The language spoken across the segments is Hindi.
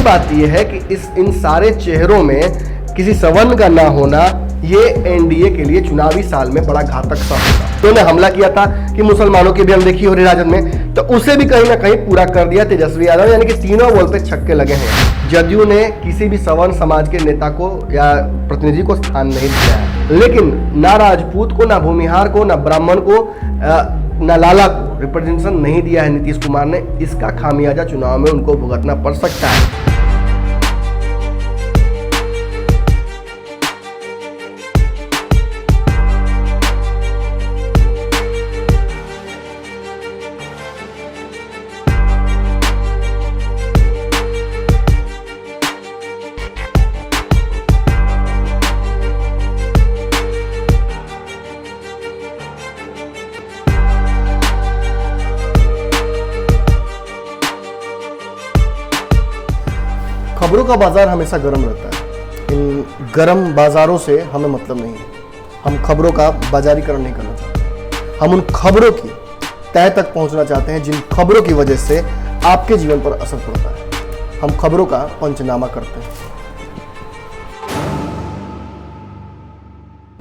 बात यह है कि इन सारे चेहरों में किसी सवर्ण का ना होना ये एनडीए के लिए चुनावी साल में बड़ा घातक सा होगा। तो ने हमला किया था कि मुसलमानों की भी अनदेखी हो रही राजद में, तो उसे भी कहीं ना कहीं पूरा कर दिया तेजस्वी यादव, यानी कि तीनों बॉल पे छक्के लगे हैं। जदयू ने किसी भी सवर्ण समाज के नेता को या प्रतिनिधि को स्थान नहीं दिया है, लेकिन ना राजपूत को, ना भूमिहार को, ना ब्राह्मण को, ना लाला को रिप्रेजेंटेशन नहीं दिया है नीतीश कुमार ने। इसका खामियाजा चुनाव में उनको भुगतना पड़ सकता है। खबरों का बाजार हमेशा गर्म रहता है। इन गर्म बाजारों से हमें मतलब नहीं है। हम खबरों का बाजारीकरण नहीं करना चाहते। हम उन खबरों की तह तक पहुंचना चाहते हैं जिन खबरों की वजह से आपके जीवन पर असर पड़ता है। हम खबरों का पंचनामा करते हैं।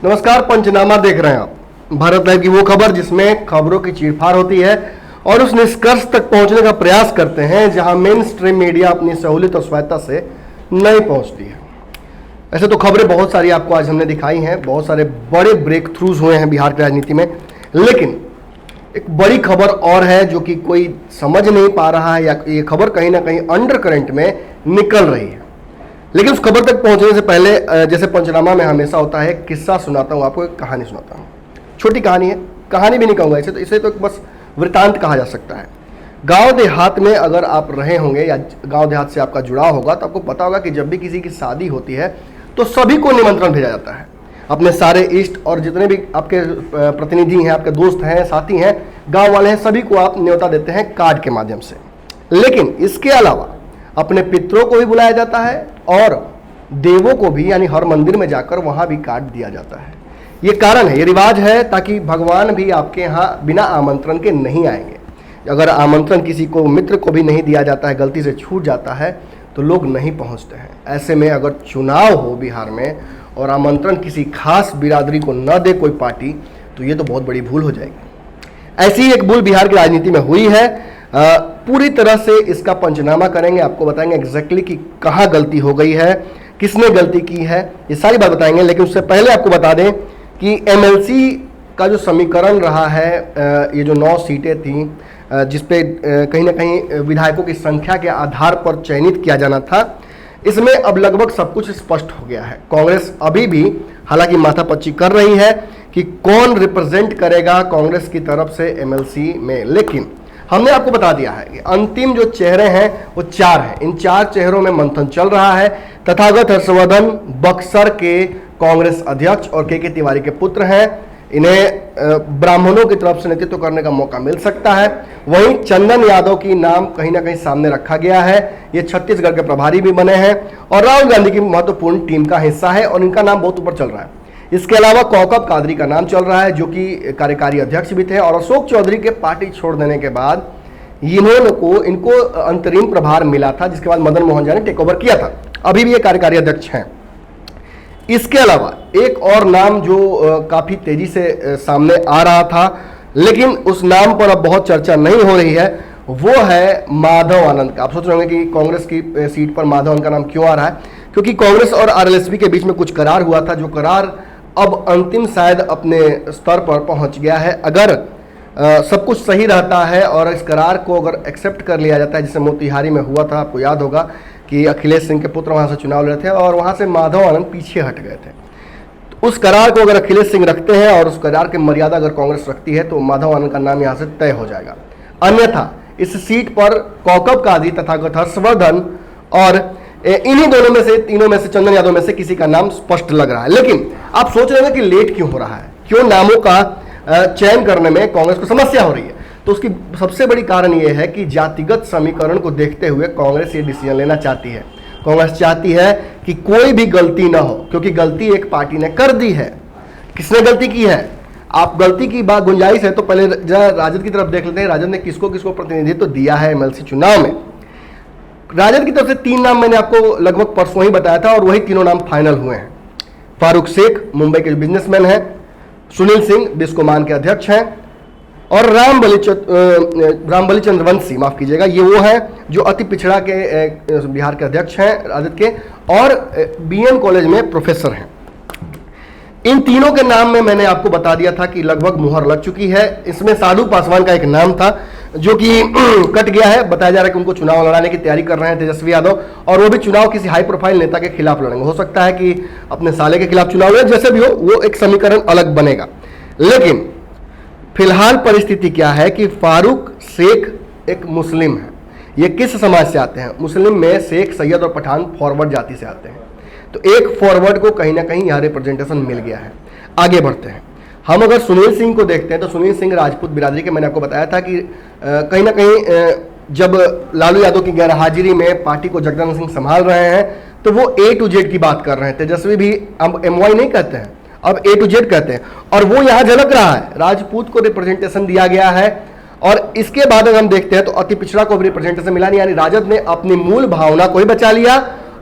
नमस्कार, पंचनामा देख रहे हैं आप, भारत लाइव की वो खबर जिसमें खबरों की चीरफाड़ होती है और उस निष्कर्ष तक पहुंचने का प्रयास करते हैं जहां मेन स्ट्रीम मीडिया अपनी सहूलियत और स्वायत्ता से नहीं पहुंचती है। ऐसे तो खबरें बहुत सारी आपको आज हमने दिखाई हैं, बहुत सारे बड़े ब्रेक थ्रूज हुए हैं बिहार की राजनीति में, लेकिन एक बड़ी खबर और है जो कि कोई समझ नहीं पा रहा है या ये खबर कहीं ना कहीं अंडर करंट में निकल रही है। लेकिन उस खबर तक पहुंचने से पहले जैसे पंचनामा में हमेशा होता है, किस्सा सुनाता हूँ आपको, एक कहानी सुनाता हूँ। छोटी कहानी है, कहानी भी नहीं कहूँगा इसे तो बस वृतांत कहा जा सकता है। गांव देहात में अगर आप रहे होंगे या गांव देहात से आपका जुड़ाव होगा तो आपको पता होगा कि जब भी किसी की शादी होती है तो सभी को निमंत्रण भेजा जाता है। अपने सारे इष्ट और जितने भी आपके प्रतिनिधि हैं, आपके दोस्त हैं, साथी हैं, गांव वाले हैं, सभी को आप न्योता देते हैं कार्ड के माध्यम से। लेकिन इसके अलावा अपने पितरों को भी बुलाया जाता है और देवों को भी, यानी हर मंदिर में जाकर वहां भी कार्ड दिया जाता है। ये कारण है, ये रिवाज है ताकि भगवान भी आपके यहाँ बिना आमंत्रण के नहीं आएंगे। अगर आमंत्रण किसी को, मित्र को भी नहीं दिया जाता है, गलती से छूट जाता है तो लोग नहीं पहुँचते हैं। ऐसे में अगर चुनाव हो बिहार में और आमंत्रण किसी खास बिरादरी को न दे कोई पार्टी, तो ये तो बहुत बड़ी भूल हो जाएगी। ऐसी एक भूल बिहार की राजनीति में हुई है। पूरी तरह से इसका पंचनामा करेंगे, आपको बताएंगे एग्जैक्टली कि कहाँ गलती हो गई है, किसने गलती की है, ये सारी बात बताएंगे। लेकिन उससे पहले आपको बता दें कि एमएलसी का जो समीकरण रहा है, ये जो 9 सीटें थीं जिसपे कहीं ना कहीं विधायकों की संख्या के आधार पर चयनित किया जाना था, इसमें अब लगभग सब कुछ स्पष्ट हो गया है। कांग्रेस अभी भी हालांकि माथापच्ची कर रही है कि कौन रिप्रेजेंट करेगा कांग्रेस की तरफ से एमएलसी में, लेकिन हमने आपको बता दिया है कि अंतिम जो चेहरे हैं वो 4 हैं। इन 4 चेहरों में मंथन चल रहा है। तथागत हर्षवर्धन बक्सर के कांग्रेस अध्यक्ष और के तिवारी के पुत्र हैं। इन्हें ब्राह्मणों की तरफ से नेतृत्व करने का मौका मिल सकता है। वहीं चंदन यादव की नाम कहीं ना कहीं सामने रखा गया है। ये छत्तीसगढ़ के प्रभारी भी बने हैं और राहुल गांधी की महत्वपूर्ण टीम का हिस्सा है और इनका नाम बहुत ऊपर चल रहा है। इसके अलावा कौकब कादरी का नाम चल रहा है जो कि कार्यकारी अध्यक्ष भी थे और अशोक चौधरी के पार्टी छोड़ देने के बाद इनको अंतरिम प्रभार मिला था, जिसके बाद मदन मोहन झा ने टेक ओवर किया था। अभी भी ये कार्यकारी अध्यक्ष हैं। इसके अलावा एक और नाम जो काफी तेजी से सामने आ रहा था, लेकिन उस नाम पर अब बहुत चर्चा नहीं हो रही है, वो है माधव आनंद का। आप सोच रहे होंगे कि कांग्रेस की सीट पर माधव आनंद का नाम क्यों आ रहा है, क्योंकि कांग्रेस और आरएलएसपी के बीच में कुछ करार हुआ था, जो करार अब अंतिम शायद अपने स्तर पर पहुंच गया है। अगर सब कुछ सही रहता है और इस करार को अगर एक्सेप्ट कर लिया जाता है, जिसे मोतिहारी में हुआ था, आपको याद होगा कि अखिलेश सिंह के पुत्र वहां से चुनाव लड़े थे और वहां से माधव आनंद पीछे हट गए थे। तो उस करार को अगर अखिलेश सिंह रखते हैं और उस करार की मर्यादा अगर कांग्रेस रखती है तो माधव आनंद का नाम यहां से तय हो जाएगा। अन्यथा इस सीट पर कौकब कादरी, तथागत हर्षवर्धन और इन्हीं दोनों में से, तीनों में से, चंदन यादव में से किसी का नाम स्पष्ट लग रहा है। लेकिन आप सोच रहे हैं कि लेट क्यों हो रहा है, क्यों नामों का चयन करने में कांग्रेस को समस्या हो रही है। तो उसकी सबसे बड़ी कारण यह है कि जातिगत समीकरण को देखते हुए कांग्रेस ये डिसीजन लेना चाहती है। कांग्रेस चाहती है कि कोई भी गलती ना हो, क्योंकि गलती एक पार्टी ने कर दी है। किसने गलती की है? आप गलती की बात गुंजाइश है तो पहले जरा राजद की तरफ देख लेते हैं। राजद ने किसको किसको प्रतिनिधित्व दिया है एमएलसी चुनाव में। राजद की तरफ से 3 नाम मैंने आपको लगभग परसों ही बताया था और वही तीनों नाम फाइनल हुए हैं। फारूक शेख मुंबई के बिजनेसमैन हैं, सुनील सिंह बिस्कोमान के अध्यक्ष हैं, और रामबली चंद्रवंशी, माफ कीजिएगा, ये वो हैं जो अति पिछड़ा के बिहार के अध्यक्ष हैं राजद के, और बीएन कॉलेज में प्रोफेसर हैं। इन तीनों के नाम में मैंने आपको बता दिया था कि लगभग मुहर लग चुकी है। इसमें साधु पासवान का एक नाम था जो कि कट गया है। बताया जा रहा है कि उनको चुनाव लड़ाने की तैयारी कर रहे हैं तेजस्वी यादव, और वो भी चुनाव किसी हाई प्रोफाइल नेता के खिलाफ लड़ेंगे। हो सकता है कि अपने साले के खिलाफ चुनाव लड़े, जैसे भी हो वो एक समीकरण अलग बनेगा। लेकिन फिलहाल परिस्थिति क्या है कि फारूक शेख एक मुस्लिम है। ये किस समाज से आते हैं? मुस्लिम में शेख, सैयद और पठान फॉरवर्ड जाति से आते हैं। तो एक फॉरवर्ड को कहीं ना कहीं यहाँ रिप्रेजेंटेशन मिल गया है। आगे बढ़ते हैं, हम अगर सुनील सिंह को देखते हैं तो सुनील सिंह राजपूत बिरादरी के, मैंने आपको बताया था कि कहीं ना कहीं जब लालू यादव की गैर हाजिरी में पार्टी को जगदानंद सिंह संभाल रहे हैं तो वो A to Z की बात कर रहे हैं। तेजस्वी भी अब MY नहीं कहते हैं, अब A to Z कहते हैं, और वो यहाँ झलक रहा है। राजपूत को रिप्रेजेंटेशन दिया गया है, और इसके बाद अगर हम देखते हैं तो अति पिछड़ा को भी रिप्रेजेंटेशन मिला नहीं। यानी राजद ने अपनी मूल भावना को ही बचा लिया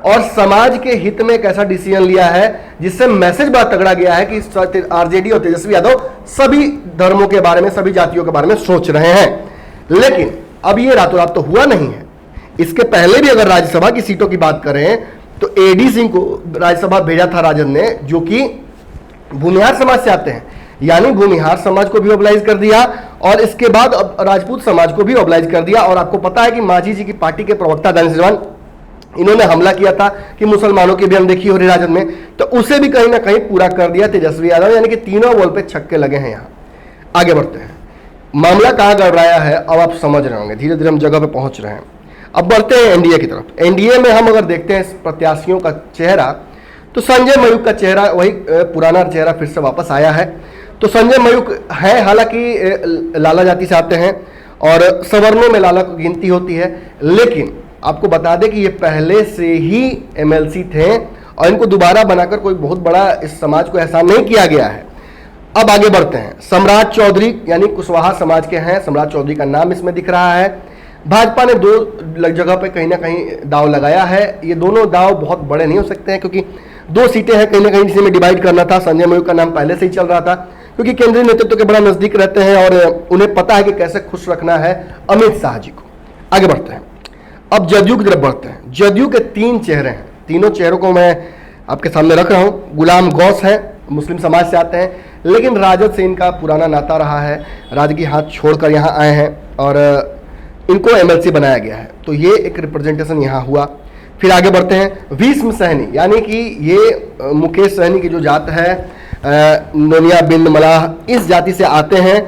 और समाज के हित में एक ऐसा डिसीजन लिया है जिससे मैसेज बहुत तगड़ा गया है कि आरजेडी और तेजस्वी यादव सभी धर्मों के बारे में, सभी जातियों के बारे में सोच रहे हैं। लेकिन अब ये रातों रात तो हुआ नहीं है। इसके पहले भी अगर राज्यसभा की सीटों की बात करें तो AD सिंह को राज्यसभा भेजा था राजद ने, जो कि भूमिहार समाज से आते हैं। यानी भूमिहार समाज को भी मोबिलाइज कर दिया और इसके बाद अब राजपूत समाज को भी मोबिलाइज कर दिया। और आपको पता है कि मांझी जी की पार्टी के प्रवक्ता दानिश जवान, इन्होंने हमला किया था कि मुसलमानों की भी अनदेखी हो रही राजद में, तो उसे भी कहीं ना कहीं पूरा कर दिया तेजस्वी यादव। यानी कि तीनों बॉल पे छक्के लगे हैं। यहाँ आगे बढ़ते हैं, मामला कहाँ गड़बड़ाया है अब आप समझ रहे होंगे। धीरे धीरे हम जगह पे पहुंच रहे हैं। अब बढ़ते हैं एनडीए की तरफ। एनडीए में हम अगर देखते हैं प्रत्याशियों का चेहरा तो संजय मयूख का चेहरा, वही पुराना चेहरा फिर से वापस आया है। तो संजय मयूख है, हालांकि लाला जाति से आते हैं और सवर्णों में लाला की गिनती होती है, लेकिन आपको बता दें कि ये पहले से ही एमएलसी थे और इनको दोबारा बनाकर कोई बहुत बड़ा इस समाज को एहसान नहीं किया गया है। अब आगे बढ़ते हैं, सम्राट चौधरी यानी कुशवाहा समाज के हैं। सम्राट चौधरी का नाम इसमें दिख रहा है। भाजपा ने 2 जगह पे कहीं ना कहीं दाव लगाया है। ये दोनों दाव बहुत बड़े नहीं हो सकते हैं क्योंकि 2 सीटें हैं, कहीं ना कहीं जिसमें डिवाइड करना था। संजय मयूख का नाम पहले से ही चल रहा था क्योंकि केंद्रीय नेतृत्व के बड़ा नजदीक रहते हैं और उन्हें पता है कि कैसे खुश रखना है अमित शाह जी को। आगे बढ़ते हैं, अब जदयू की तरफ बढ़ते हैं। जदयू के 3 चेहरे हैं, तीनों चेहरों को मैं आपके सामने रख रहा हूं। गुलाम गौस है, मुस्लिम समाज से आते हैं, लेकिन राजद से इनका पुराना नाता रहा है। राजद की हाथ छोड़कर यहाँ आए हैं और इनको एमएलसी बनाया गया है, तो ये एक रिप्रेजेंटेशन यहाँ हुआ। फिर आगे बढ़ते हैं, भीष्म सहनी यानी कि ये मुकेश सहनी की जो जात है, नोनिया बिंद मलाह, इस जाति से आते हैं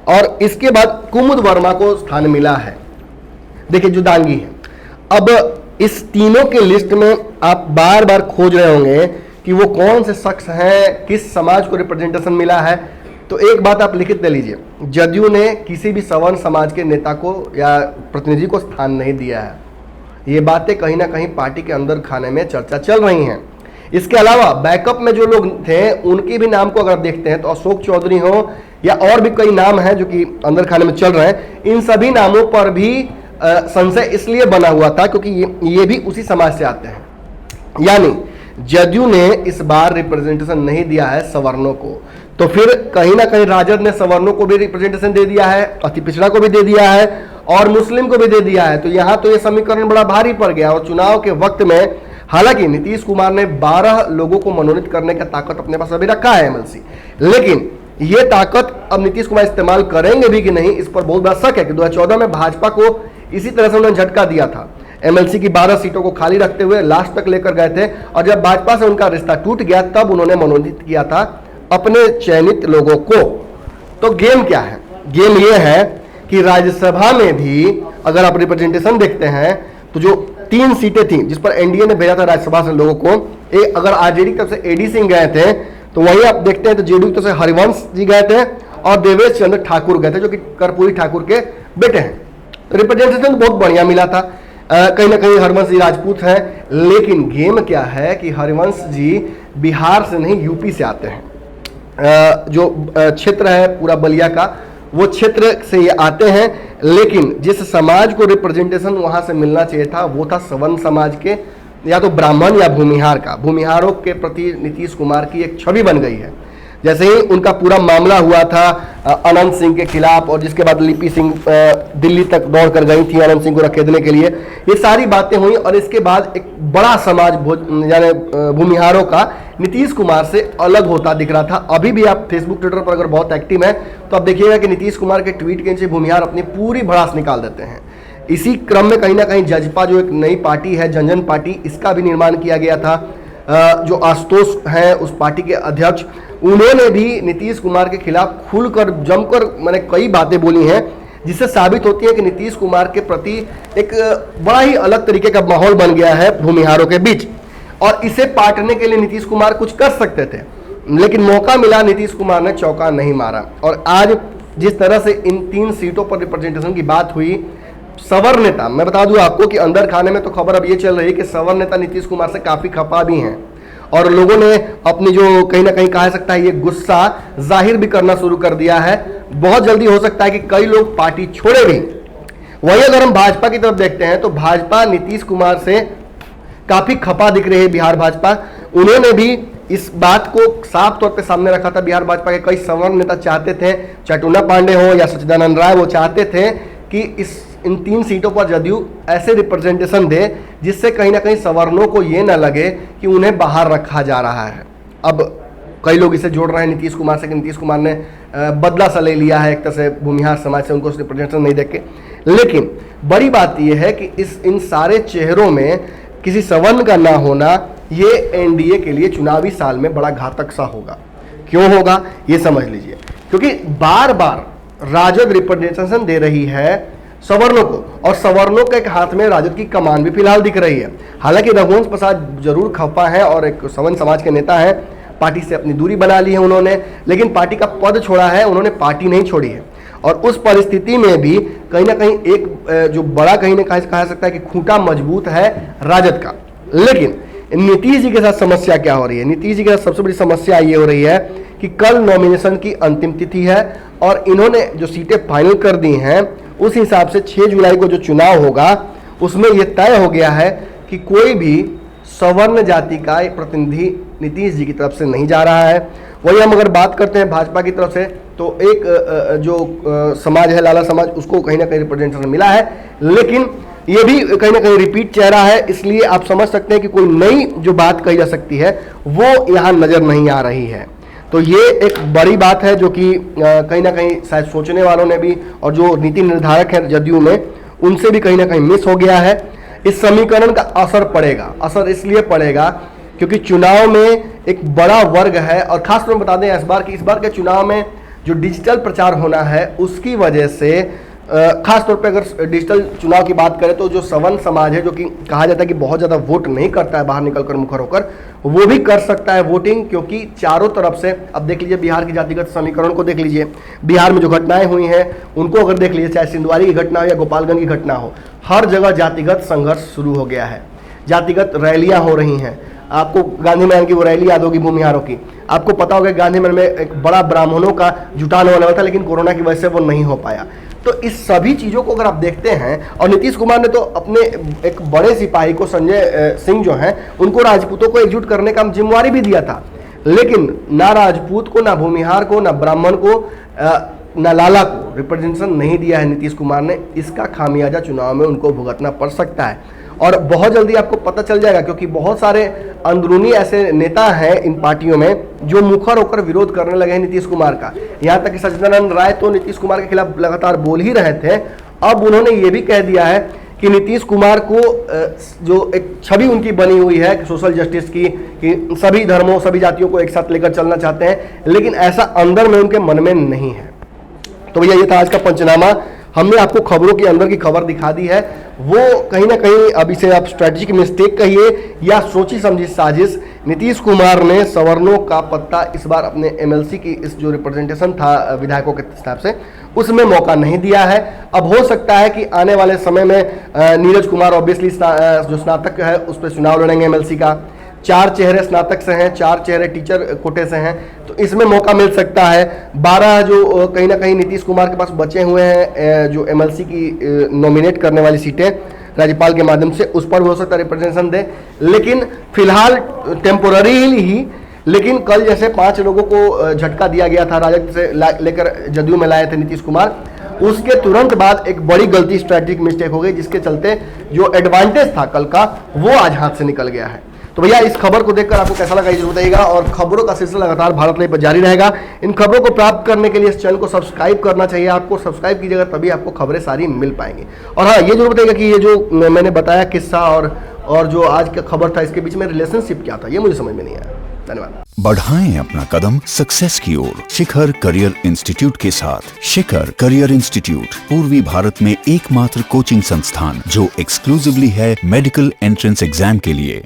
और इसके बाद कुमुद वर्मा को स्थान मिला है। देखिए जुदांगी है। अब इस तीनों के लिस्ट में आप बार बार खोज रहे होंगे कि वो कौन से शख्स हैं, किस समाज को रिप्रेजेंटेशन मिला है। तो एक बात आप लिखित ले लीजिए, जदयू ने किसी भी सवर्ण समाज के नेता को या प्रतिनिधि को स्थान नहीं दिया है। ये बातें कहीं ना कहीं पार्टी के अंदर खाने में चर्चा चल रही हैं। इसके अलावा बैकअप में जो लोग थे उनके भी नाम को अगर देखते हैं तो अशोक चौधरी हो या और भी कई नाम हैं जो कि अंदर खाने में चल रहे हैं। इन सभी नामों पर भी संशय इसलिए बना हुआ था क्योंकि ये भी उसी समाज से आते हैं। यानी जदयू ने इस बार रिप्रेजेंटेशन नहीं दिया है सवर्णों को, तो फिर कहीं ना कहीं राजद ने सवर्णों को भी रिप्रेजेंटेशन दे दिया है, अति पिछड़ा को भी दे दिया है और मुस्लिम को भी दे दिया है। तो यहाँ तो ये समीकरण बड़ा भारी पड़ गया। और चुनाव के वक्त में हालांकि नीतीश कुमार ने 12 लोगों को मनोनीत करने का ताकत अपने पास अभी रखा है एमएलसी, लेकिन ये ताकत अब नीतीश कुमार इस्तेमाल करेंगे भी कि नहीं, इस पर बहुत बड़ा शक है कि 2014 में भाजपा को इसी तरह से उन्होंने झटका दिया था। एमएलसी की 12 सीटों को खाली रखते हुए लास्ट तक लेकर गए थे और जब भाजपा से उनका रिश्ता टूट गया तब उन्होंने मनोनीत किया था अपने चयनित लोगों को। तो गेम क्या है? गेम ये है कि राज्यसभा में भी अगर आप रिप्रेजेंटेशन देखते हैं तो जो 3 सीटें थी जिस पर एनडीए ने भेजा था राज्यसभा से लोगों को, अगर आरजेडी की तरफ से एडी सिंह गए थे तो वही आप देखते हैं तो जेडीयू की तरफ से हरिवंश जी गए थे और देवेश चंद्र ठाकुर गए थे जो कि कर्पूरी ठाकुर के बेटे हैं। रिप्रेजेंटेशन बहुत बढ़िया मिला था। कहीं ना कहीं हरिवंश जी राजपूत हैं, लेकिन गेम क्या है कि हरिवंश जी बिहार से नहीं यूपी से आते हैं। जो क्षेत्र है पूरा बलिया का वो क्षेत्र से ये आते हैं, लेकिन जिस समाज को रिप्रेजेंटेशन वहां से मिलना चाहिए था वो था सवर्ण समाज के, या तो ब्राह्मण या भूमिहार का। भूमिहारों के प्रति नीतीश कुमार की एक छवि बन गई है। जैसे ही उनका पूरा मामला हुआ था अनंत सिंह के खिलाफ, और जिसके बाद लिपि सिंह दिल्ली तक दौड़ कर गई थी अनंत सिंह को रखेदने के लिए, ये सारी बातें हुई और इसके बाद एक बड़ा समाज यानी भूमिहारों का नीतीश कुमार से अलग होता दिख रहा था। अभी भी आप फेसबुक ट्विटर पर अगर बहुत एक्टिव हैं तो आप देखिएगा कि नीतीश कुमार के ट्वीट के नीचे भूमिहार अपनी पूरी भड़ास निकाल देते हैं। इसी क्रम में कहीं ना कहीं जजपा जो एक नई पार्टी है, जनजन पार्टी, इसका भी निर्माण किया गया था। जो आशुतोष हैं उस पार्टी के अध्यक्ष, उन्होंने भी नीतीश कुमार के खिलाफ खुलकर जमकर मैंने कई बातें बोली हैं, जिससे साबित होती है कि नीतीश कुमार के प्रति एक बड़ा ही अलग तरीके का माहौल बन गया है भूमिहारों के बीच। और इसे पाटने के लिए नीतीश कुमार कुछ कर सकते थे, लेकिन मौका मिला, नीतीश कुमार ने चौका नहीं मारा। और आज जिस तरह से इन 3 सीटों पर रिप्रेजेंटेशन की बात हुई, सवर्ण नेता, मैं बता दूं आपको कि अंदर खाने में तो खबर अब ये चल रही है कि सवर्ण नेता नीतीश कुमार से काफी खफा भी हैं, और लोगों ने अपनी जो कहीं ना कहीं कहा सकता है ये गुस्सा जाहिर भी करना शुरू कर दिया है। बहुत जल्दी हो सकता है कि कई लोग पार्टी छोड़े भी। वही अगर हम भाजपा की तरफ देखते हैं तो भाजपा नीतीश कुमार से काफी खफा दिख रही है। बिहार भाजपा, उन्होंने भी इस बात को साफ तौर पे सामने रखा था। बिहार भाजपा के कई सवर्ण नेता चाहते थे, चाहे टूना पांडे हो या सच्चिदानंद राय, वो चाहते थे कि इन 3 सीटों पर जदयू ऐसे रिप्रेजेंटेशन दे जिससे कहीं ना कहीं सवर्णों को ये ना लगे कि उन्हें बाहर रखा जा रहा है। अब कई लोग इसे जोड़ रहे हैं नीतीश कुमार से कि नीतीश कुमार ने बदला सा ले लिया है एक तरह से भूमिहार समाज से, उनको रिप्रेजेंटेशन नहीं देके। लेकिन बड़ी बात यह है कि इन सारे चेहरों में किसी सवर्ण का ना होना ये एनडीए के लिए चुनावी साल में बड़ा घातक सा होगा। क्यों होगा ये समझ लीजिए, क्योंकि बार बार राजद रिप्रेजेंटेशन दे रही है सवर्णों को, और सवर्णों के हाथ में राजद की कमान भी फिलहाल दिख रही है। हालांकि रघुवंश प्रसाद जरूर खफा है और एक सवर्ण समाज के नेता है, पार्टी से अपनी दूरी बना ली है उन्होंने, लेकिन पार्टी का पद छोड़ा है, उन्होंने पार्टी नहीं छोड़ी है। और उस परिस्थिति में भी कहीं ना कहीं एक जो बड़ा कहीं ना कहीं कहा सकता है कि खूंटा मजबूत है राजद का। लेकिन नीतीश जी के साथ समस्या क्या हो रही है? नीतीश जी के साथ सबसे बड़ी समस्या ये हो रही है कि कल नॉमिनेशन की अंतिम तिथि है और इन्होंने जो सीटें फाइनल कर दी हैं उस हिसाब से 6 जुलाई को जो चुनाव होगा उसमें यह तय हो गया है कि कोई भी सवर्ण जाति का प्रतिनिधि नीतीश जी की तरफ से नहीं जा रहा है। वही हम अगर बात करते हैं भाजपा की तरफ से तो एक जो समाज है लाला समाज, उसको कहीं ना कहीं रिप्रेजेंटेशन मिला है, लेकिन ये भी कहीं ना कहीं रिपीट चेहरा है, इसलिए आप समझ सकते हैं कि कोई नई जो बात कही जा सकती है वो यहाँ नजर नहीं आ रही है। तो ये एक बड़ी बात है जो कि कहीं ना कहीं शायद सोचने वालों ने भी और जो नीति निर्धारक हैं जदयू में उनसे भी कहीं ना कहीं मिस हो गया है। इस समीकरण का असर पड़ेगा, असर इसलिए पड़ेगा क्योंकि चुनाव में एक बड़ा वर्ग है, और खासतौर पर बता दें इस बार के चुनाव में जो डिजिटल प्रचार होना है उसकी वजह से खास तौर पे अगर डिजिटल चुनाव की बात करें तो जो सवर्ण समाज है जो कि कहा जाता है कि बहुत ज़्यादा वोट नहीं करता है बाहर निकलकर मुखर होकर, वो भी कर सकता है वोटिंग, क्योंकि चारों तरफ से अब देख लीजिए बिहार की जातिगत समीकरण को देख लीजिए, बिहार में जो घटनाएं हुई हैं उनको अगर देख लीजिए, चाहे सिंधुआरी की घटना हो या गोपालगंज की घटना हो, हर जगह जातिगत संघर्ष शुरू हो गया है, जातिगत रैलियाँ हो रही हैं। आपको गांधी मैदान की वो रैली याद होगी भूमिहारों की, आपको पता होगा गांधी मैदान में एक बड़ा ब्राह्मणों का जुटान होने वाला था लेकिन कोरोना की वजह से वो नहीं हो पाया। तो इस सभी चीज़ों को अगर आप देखते हैं, और नीतीश कुमार ने तो अपने एक बड़े सिपाही को संजय सिंह जो हैं उनको राजपूतों को एकजुट करने का जिम्मेवारी भी दिया था, लेकिन ना राजपूत को, ना भूमिहार को, ना ब्राह्मण को, ना लाला को रिप्रेजेंटेशन नहीं दिया है नीतीश कुमार ने। इसका खामियाजा चुनाव में उनको भुगतना पड़ सकता है और बहुत जल्दी आपको पता चल जाएगा, क्योंकि बहुत सारे अंदरूनी ऐसे नेता हैं इन पार्टियों में जो मुखर होकर विरोध करने लगे हैं नीतीश कुमार का। यहाँ तक कि सच्चिदानंद राय तो नीतीश कुमार के खिलाफ लगातार बोल ही रहे थे, अब उन्होंने ये भी कह दिया है कि नीतीश कुमार को जो एक छवि उनकी बनी हुई है सोशल जस्टिस की, कि सभी धर्मों सभी जातियों को एक साथ लेकर चलना चाहते हैं, लेकिन ऐसा अंदर में उनके मन में नहीं है। तो भैया ये था आज का पंचनामा। हमने आपको खबरों के अंदर की खबर दिखा दी है, वो कहीं ना कहीं अब इसे आप स्ट्रेटेजिक मिस्टेक कहिए या सोची समझी साजिश, नीतीश कुमार ने सवर्णों का पत्ता इस बार अपने एमएलसी की इस जो रिप्रेजेंटेशन था विधायकों के हिसाब से उसमें मौका नहीं दिया है। अब हो सकता है कि आने वाले समय में नीरज कुमार ऑब्वियसली जो स्नातक है उस पर चुनाव लड़ेंगे एमएलसी का, 4 चेहरे स्नातक से हैं, 4 चेहरे टीचर कोटे से हैं, तो इसमें मौका मिल सकता है। 12 जो कहीं ना कहीं नीतीश कुमार के पास बचे हुए हैं, जो एमएलसी की नॉमिनेट करने वाली सीटें राज्यपाल के माध्यम से, उस पर भी हो सकता है रिप्रेजेंटेशन दे। लेकिन फिलहाल टेम्पोररी ही, लेकिन कल जैसे 5 लोगों को झटका दिया गया था, राजद से लेकर जदयू में लाए थे नीतीश कुमार, उसके तुरंत बाद एक बड़ी गलती, स्ट्रैटेजिक मिस्टेक हो गई, जिसके चलते जो एडवांटेज था कल का वो आज हाथ से निकल गया है। तो भैया इस खबर को देखकर आपको कैसा लगा ये जरूर बताइएगा, और खबरों का सिलसिला लगातार भारत लाइव पर जारी रहेगा। इन खबरों को प्राप्त करने के लिए इस चैनल को सब्सक्राइब करना चाहिए, आपको सब्सक्राइब कीजिएगा तभी आपको खबरें सारी मिल पाएंगी। और हाँ, ये जरूर बताइएगा कि ये जो मैंने बताया किस्सा और जो आज का खबर था, इसके बीच में रिलेशनशिप क्या था, ये मुझे समझ में नहीं आया। धन्यवाद। बढ़ाएं अपना कदम सक्सेस की ओर शिखर करियर इंस्टीट्यूट के साथ। शिखर करियर इंस्टीट्यूट पूर्वी भारत में एकमात्र कोचिंग संस्थान जो एक्सक्लूसिवली है मेडिकल एंट्रेंस एग्जाम के लिए।